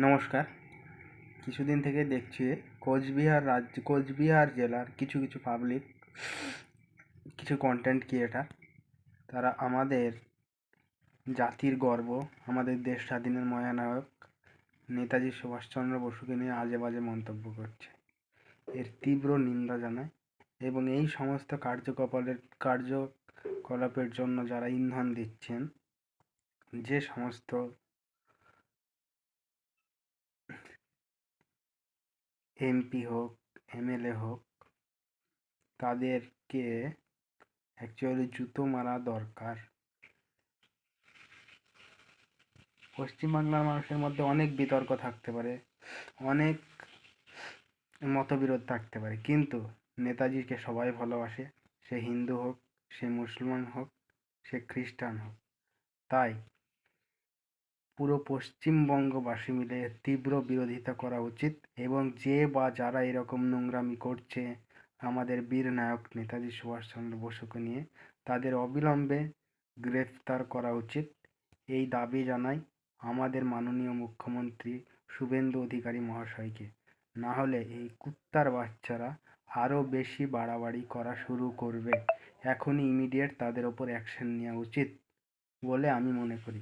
নমস্কার। কিছুদিন থেকে দেখছি কোচবিহার জেলার কিছু পাবলিক, কিছু কন্টেন্ট ক্রিয়েটার, তারা আমাদের জাতির গর্ব, আমাদের দেশ স্বাধীনের মহানায়ক নেতাজি সুভাষচন্দ্র বসুকে নিয়ে আজে বাজে মন্তব্য করছে। এর তীব্র নিন্দা জানায় এবং এই সমস্ত কার্যকলাপের জন্য যারা ইন্ধন দিচ্ছেন, যে সমস্ত এমপি হোক, এমএলএ হোক, তাদেরকে অ্যাকচুয়ালি জুতো মারা দরকার। পশ্চিমবাংলার মানুষের মধ্যে অনেক বিতর্ক থাকতে পারে, অনেক মতবিরোধ থাকতে পারে, কিন্তু নেতাজিকে সবাই ভালোবাসে। সে হিন্দু হোক, সে মুসলমান হোক, সে খ্রিস্টান হোক। তাই পুরো পশ্চিমবঙ্গবাসী মিলে তীব্র বিরোধিতা করা উচিত এবং যারা এরকম নোংরামি করছে আমাদের বীর নায়ক নেতাজি সুভাষচন্দ্র বসুকে নিয়ে, তাদের অবিলম্বে গ্রেফতার করা উচিত। এই দাবি জানাই আমাদের মাননীয় মুখ্যমন্ত্রী শুভেন্দু অধিকারী মহাশয়কে। না হলে এই কুত্তার বাচ্চারা আরও বেশি বাড়াবাড়ি করা শুরু করবে। এখনই ইমিডিয়েট তাদের ওপর অ্যাকশন নেওয়া উচিত বলে আমি মনে করি।